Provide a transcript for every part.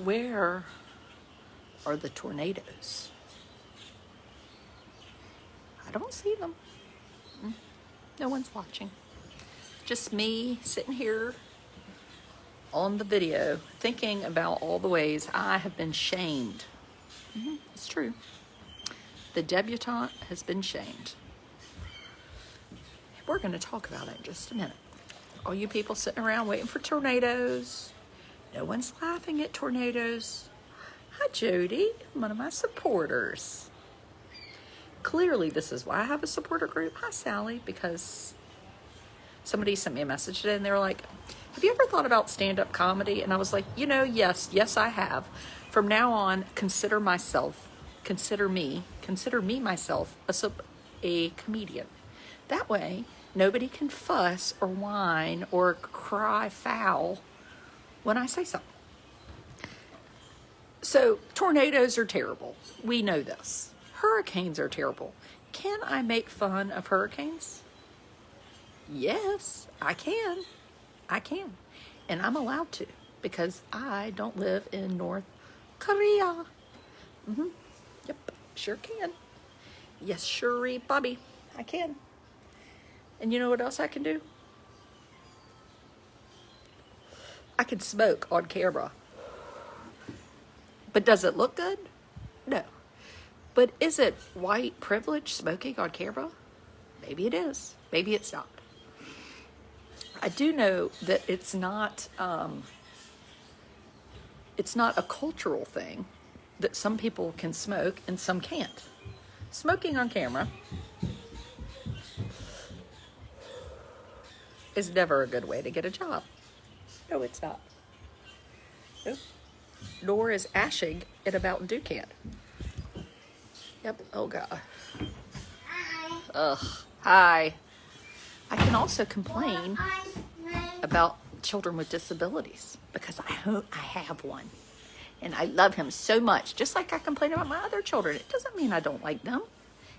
Where are the tornadoes? I don't see them. No one's watching. Just me sitting here on the video thinking about all the ways I have been shamed. It's true. The debutante has been shamed. We're going to talk about it in just a minute. All you people sitting around waiting for tornadoes. No one's laughing at tornadoes. Hi, Jody, one of my supporters. Clearly, this is why I have a supporter group. Hi, Sally, because somebody sent me a message today and they were like, have you ever thought about stand-up comedy? And I was like, yes, I have. From now on, consider me myself a comedian. That way, nobody can fuss or whine or cry foul when I say something. So, tornadoes are terrible. We know this. Hurricanes are terrible. Can I make fun of hurricanes? Yes, I can. And I'm allowed to because I don't live in North Korea. Yep, sure can. Yes, sure, Bobby, I can. And you know what else I can do? I can smoke on camera. But does it look good? No. But is it white privilege smoking on camera? Maybe it is. Maybe it's not. I do know that it's not a cultural thing that some people can smoke and some can't. Smoking on camera is never a good way to get a job. No, it's not. Nope. Nor is ashing in a Mountain Dew can. Yep. Oh, God. Ugh. Hi. I can also complain about children with disabilities because I have one. And I love him so much. Just like I complain about my other children. It doesn't mean I don't like them.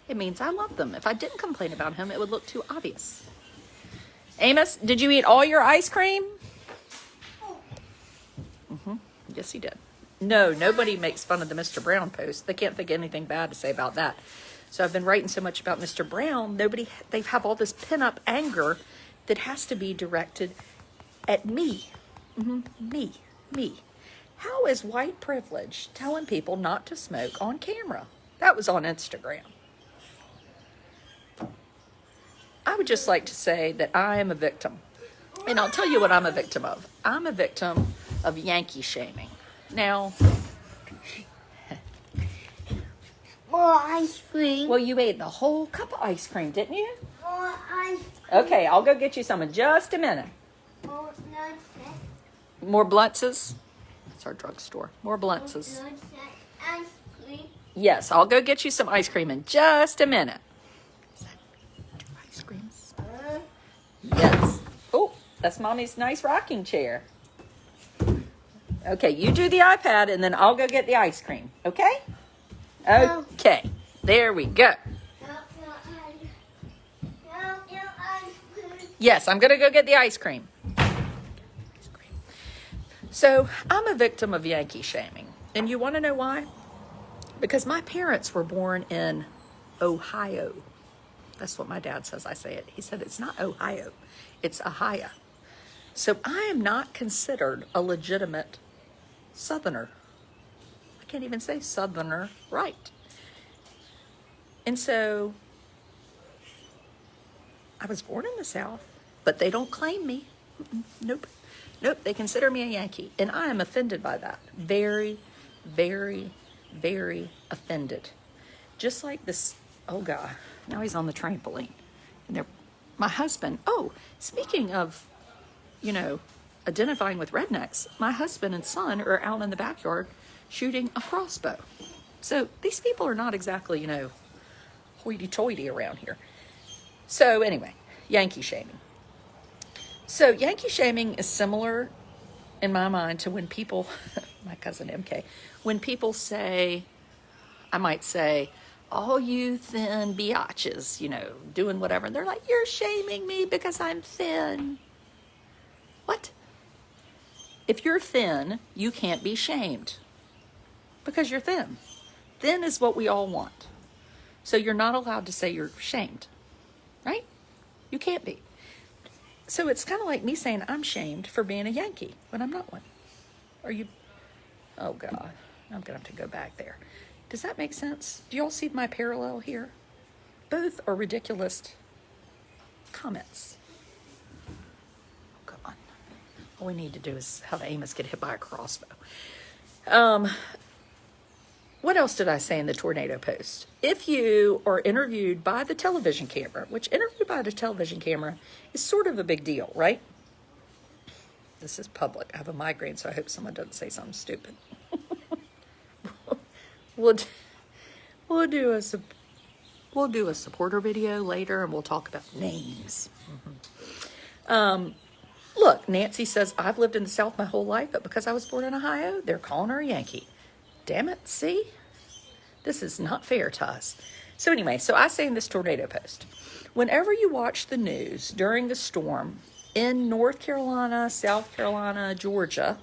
It means I love them. If I didn't complain about him, it would look too obvious. Amos, did you eat all your ice cream? Yes, he did. No, nobody makes fun of the Mr. Brown post. They can't think of anything bad to say about that. So I've been writing so much about Mr. Brown, they have all this pent-up anger that has to be directed at me. Me. How is white privilege telling people not to smoke on camera? That was on Instagram. I would just like to say that I am a victim. And I'll tell you what I'm a victim of. I'm a victim of Yankee shaming. Now, more ice cream. Well, you ate the whole cup of ice cream, didn't you? More ice cream. Okay, I'll go get you some in just a minute. More Bluntses? That's our drugstore. More Bluntses. Ice cream. Yes, I'll go get you some ice cream in just a minute. Is that 2 ice creams? Yes. Oh, that's Mommy's nice rocking chair. Okay, you do the iPad and then I'll go get the ice cream. Okay? Okay. There we go. Yes, I'm going to go get the ice cream. So, I'm a victim of Yankee shaming. And you want to know why? Because my parents were born in Ohio. That's what my dad says I say it. He said it's not Ohio, it's Ohio. So I am not considered a legitimate Southerner. I can't even say Southerner right. And so I was born in the South, but they don't claim me. Nope. They consider me a Yankee. And I am offended by that. Very, very, very offended. Just like this, oh God, now he's on the trampoline. And my husband, speaking of, identifying with rednecks, my husband and son are out in the backyard shooting a crossbow. So these people are not exactly, hoity-toity around here. So anyway, Yankee shaming. So Yankee shaming is similar in my mind to when people, my cousin MK, when people say, I might say, all you thin biatches, doing whatever. And they're like, you're shaming me because I'm thin. What? If you're thin, you can't be shamed because you're thin. Thin is what we all want. So you're not allowed to say you're shamed, right? You can't be. So it's kind of like me saying I'm shamed for being a Yankee when I'm not one. Are you? Oh God, I'm gonna have to go back there. Does that make sense? Do you all see my parallel here? Both are ridiculous comments. Oh God. All we need to do is have Amos get hit by a crossbow. What else did I say in the tornado post? If you are interviewed by the television camera, which interview by the television camera is sort of a big deal, right? This is public. I have a migraine, so I hope someone doesn't say something stupid. We'll do a supporter video later, and we'll talk about names. Look, Nancy says, I've lived in the South my whole life, but because I was born in Ohio, they're calling her a Yankee. Damn it, see? This is not fair to us. So anyway, so I say in this tornado post, whenever you watch the news during the storm in North Carolina, South Carolina, Georgia,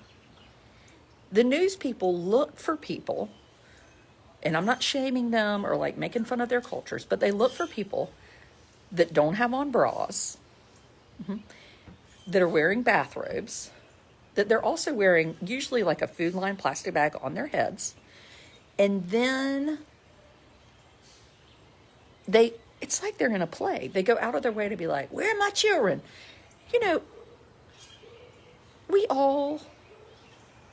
the news people look for people, and I'm not shaming them or like making fun of their cultures, but they look for people that don't have on bras, that are wearing bathrobes, that they're also wearing usually like a Food Line plastic bag on their heads. And then it's like they're in a play. They go out of their way to be like, where are my children? You know, we all,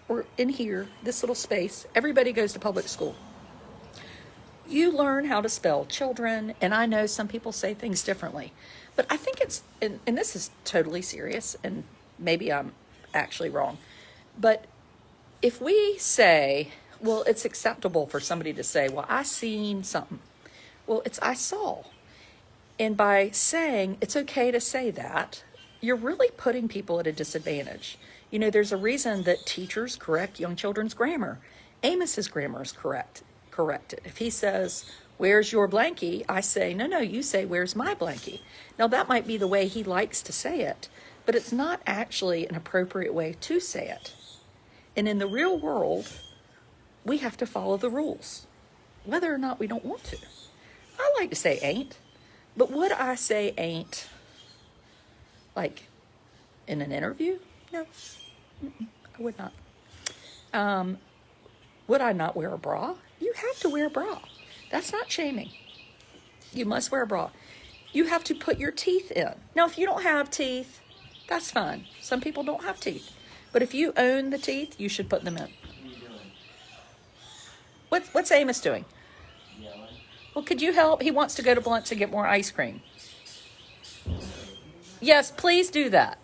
or in here, this little space, everybody goes to public school. You learn how to spell children, and I know some people say things differently, but I think it's, and this is totally serious, and maybe I'm actually wrong, but if we say, well, it's acceptable for somebody to say, well, I seen something. Well, it's I saw. And by saying it's okay to say that, you're really putting people at a disadvantage. You know, there's a reason that teachers correct young children's grammar. Amos's grammar is corrected. If he says, where's your blankie? I say, no, you say, where's my blankie? Now, that might be the way he likes to say it, but it's not actually an appropriate way to say it. And in the real world, we have to follow the rules, whether or not we don't want to. I like to say ain't, but would I say ain't like in an interview? No, I would not. Would I not wear a bra? You have to wear a bra. That's not shaming. You must wear a bra. You have to put your teeth in. Now, if you don't have teeth, that's fine. Some people don't have teeth. But if you own the teeth, you should put them in. What are you doing? What's Amos doing? Yelling. Well, could you help? He wants to go to Blunt's and get more ice cream. Yes, please do that.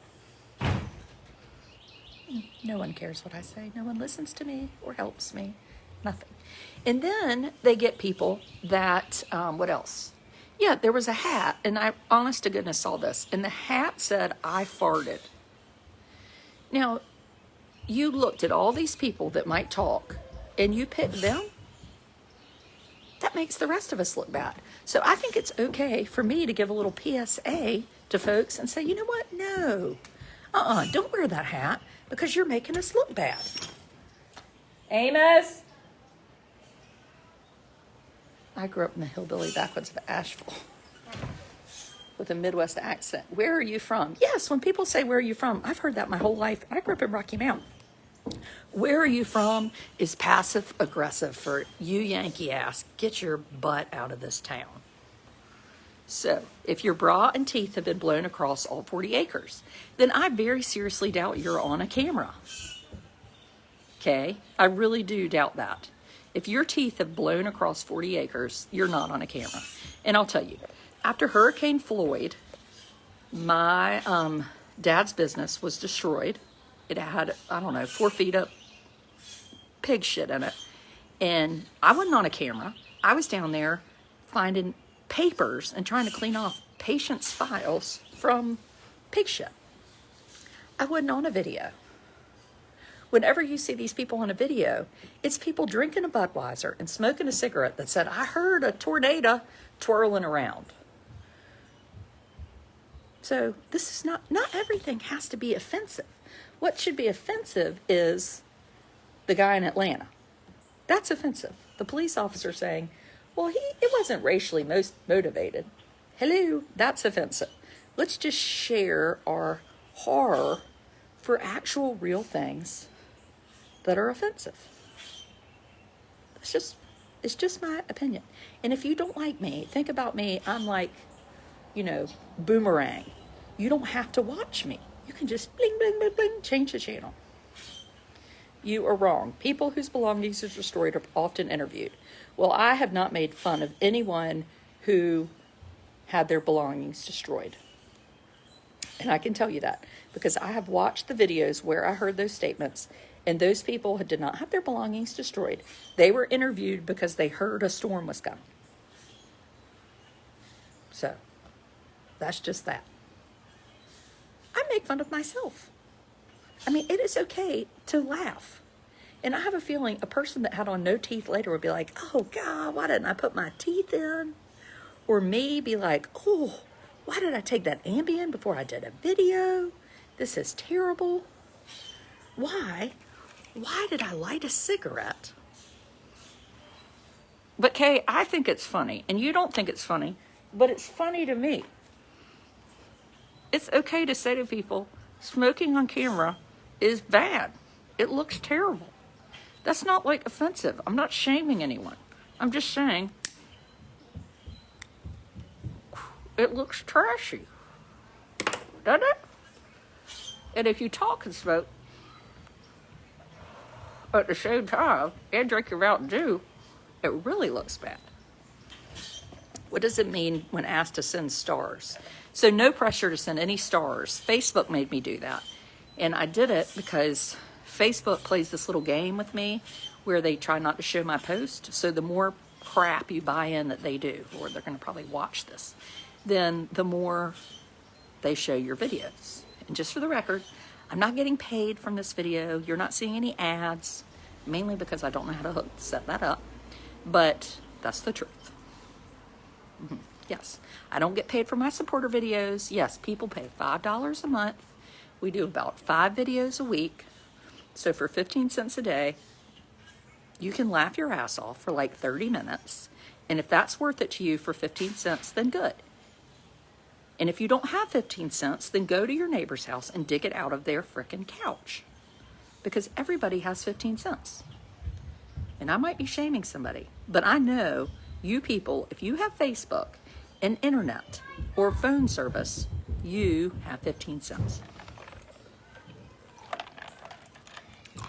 No one cares what I say. No one listens to me or helps me. Nothing. And then they get people that, what else? Yeah, there was a hat, and I, honest to goodness, saw this. And the hat said, I farted. Now, you looked at all these people that might talk, and you picked them. That makes the rest of us look bad. So I think it's okay for me to give a little PSA to folks and say, you know what? No. Don't wear that hat because you're making us look bad. Amos? I grew up in the hillbilly backwoods of Asheville with a Midwest accent. Where are you from? Yes, when people say, where are you from? I've heard that my whole life. I grew up in Rocky Mount. Where are you from is passive aggressive for you Yankee ass. Get your butt out of this town. So if your bra and teeth have been blown across all 40 acres, then I very seriously doubt you're on a camera. Okay? I really do doubt that. If your teeth have blown across 40 acres, you're not on a camera. And I'll tell you, after Hurricane Floyd, my dad's business was destroyed. It had, 4 feet of pig shit in it. And I wasn't on a camera. I was down there finding papers and trying to clean off patients' files from pig shit. I wasn't on a video. Whenever you see these people on a video, it's people drinking a Budweiser and smoking a cigarette that said, I heard a tornado twirling around. So this is not everything has to be offensive. What should be offensive is the guy in Atlanta. That's offensive. The police officer saying, well, it wasn't racially motivated. Hello, that's offensive. Let's just share our horror for actual real things that are offensive. It's just my opinion. And if you don't like me, think about me. I'm like, boomerang. You don't have to watch me. You can just bling, bling, bling, bling, change the channel. You are wrong. People whose belongings are destroyed are often interviewed. Well, I have not made fun of anyone who had their belongings destroyed. And I can tell you that because I have watched the videos where I heard those statements, and those people did not have their belongings destroyed. They were interviewed because they heard a storm was coming. So, that's just that. I make fun of myself. I mean, it is okay to laugh. And I have a feeling a person that had on no teeth later would be like, oh God, why didn't I put my teeth in? Or me be like, oh, why did I take that Ambien before I did a video? This is terrible. Why did I light a cigarette? But Kay, I think it's funny, and you don't think it's funny, but it's funny to me. It's okay to say to people, smoking on camera is bad. It looks terrible. That's not like offensive. I'm not shaming anyone. I'm just saying it looks trashy. Doesn't it? And if you talk and smoke at the same time and drink your Mountain Dew, it really looks bad. What does it mean when asked to send stars? So no pressure to send any stars. Facebook made me do that. And I did it because Facebook plays this little game with me where they try not to show my post. So the more crap you buy in that they do, or they're going to probably watch this, then the more they show your videos. And just for the record, I'm not getting paid from this video. You're not seeing any ads, mainly because I don't know how to set that up. But that's the truth. Yes, I don't get paid for my supporter videos. Yes, people pay $5 a month. We do about 5 videos a week. So for 15 cents a day, you can laugh your ass off for like 30 minutes. And if that's worth it to you for 15 cents, then good. And if you don't have 15 cents, then go to your neighbor's house and dig it out of their frickin' couch. Because everybody has 15 cents. And I might be shaming somebody, but I know you people, if you have Facebook and internet or phone service, you have 15 cents. Oh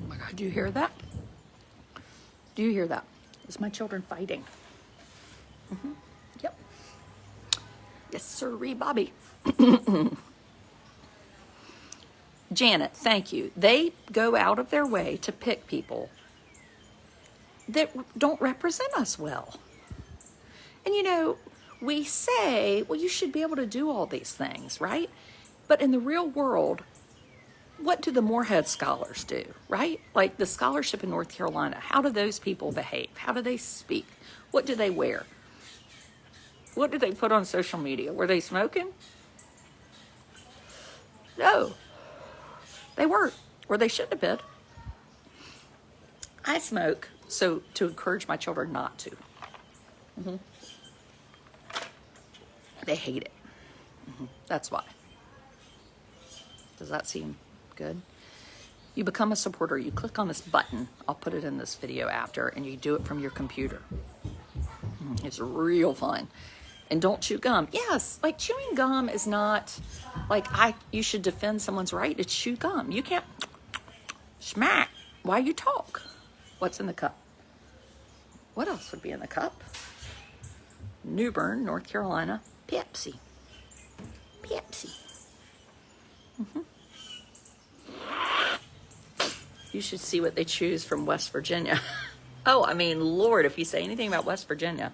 my God, do you hear that? Do you hear that? It's my children fighting. Yep. Yes, sirree, Bobby. Janet, thank you. They go out of their way to pick people that don't represent us well. And we say, well, you should be able to do all these things, right? But in the real world, what do the Moorhead scholars do, right? Like the scholarship in North Carolina, how do those people behave? How do they speak? What do they wear? What did they put on social media? Were they smoking? No. They weren't, or they shouldn't have been. I smoke so to encourage my children not to. They hate it. That's why. Does that seem good? You become a supporter. You click on this button. I'll put it in this video after, and you do it from your computer. It's real fun. And don't chew gum. Yes, like chewing gum is not like you should defend someone's right to chew gum. You can't smack while you talk. What's in the cup? What else would be in the cup? New Bern, North Carolina, Pepsi. Pepsi. You should see what they choose from West Virginia. Oh, I mean, Lord, if you say anything about West Virginia.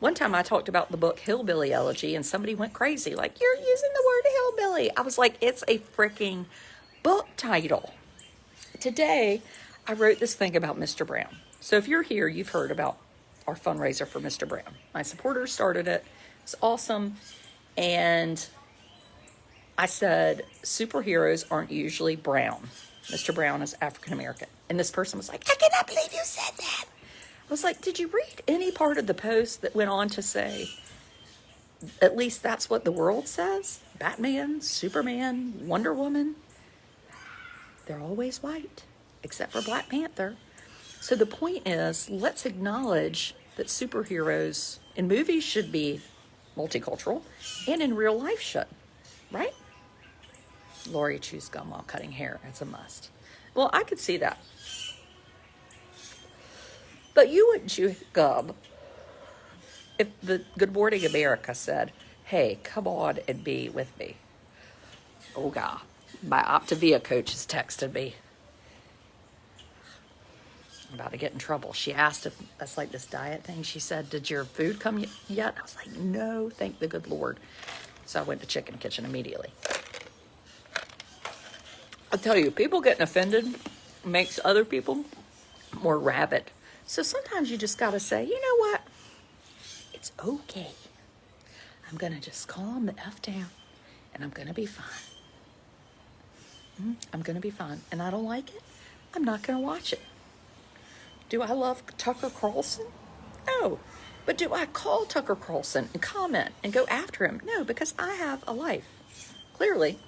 One time I talked about the book Hillbilly Elegy, and somebody went crazy, like, you're using the word hillbilly. I was like, it's a freaking book title. Today, I wrote this thing about Mr. Brown. So if you're here, you've heard about our fundraiser for Mr. Brown. My supporters started it. It's awesome. And I said, superheroes aren't usually brown. Mr. Brown is African American. And this person was like, I cannot believe you said that. I was like, did you read any part of the post that went on to say, at least that's what the world says? Batman, Superman, Wonder Woman, they're always white, except for Black Panther. So the point is, let's acknowledge that superheroes in movies should be multicultural and in real life should, right? Lori chews gum while cutting hair. It's a must. Well, I could see that. But you wouldn't chew gum if the Good Morning America said, hey, come on and be with me. Oh, God. My Optavia coach has texted me. I'm about to get in trouble. She asked if that's like this diet thing. She said, did your food come yet? I was like, no, thank the good Lord. So I went to Chicken Kitchen immediately. I'll tell you, people getting offended makes other people more rabid. So sometimes you just got to say, you know what? It's okay. I'm going to just calm the F down and I'm going to be fine. I'm going to be fine. And I don't like it. I'm not going to watch it. Do I love Tucker Carlson? No. But do I call Tucker Carlson and comment and go after him? No, because I have a life. Clearly,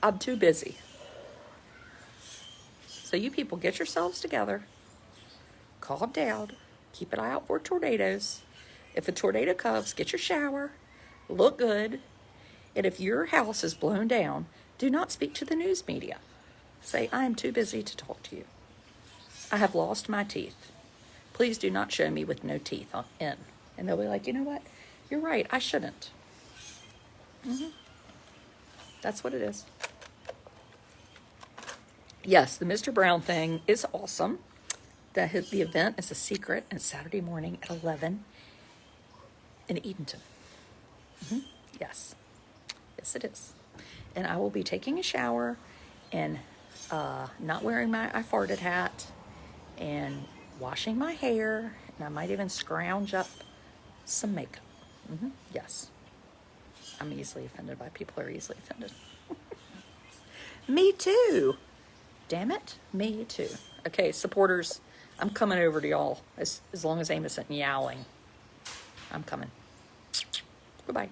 I'm too busy. So you people get yourselves together. Calm down. Keep an eye out for tornadoes. If a tornado comes, get your shower. Look good. And if your house is blown down, do not speak to the news media. Say, I am too busy to talk to you. I have lost my teeth. Please do not show me with no teeth in. And they'll be like, you know what? You're right. I shouldn't. That's what it is. Yes, the Mr. Brown thing is awesome. The event is a secret, and it's Saturday morning at 11 in Edenton. Yes. Yes, it is. And I will be taking a shower and not wearing my I farted hat and washing my hair, and I might even scrounge up some makeup. Yes. I'm easily offended by people who are easily offended. Me too. Damn it. Me too. Okay, supporters, I'm coming over to y'all as long as Amos isn't yowling. I'm coming. Goodbye.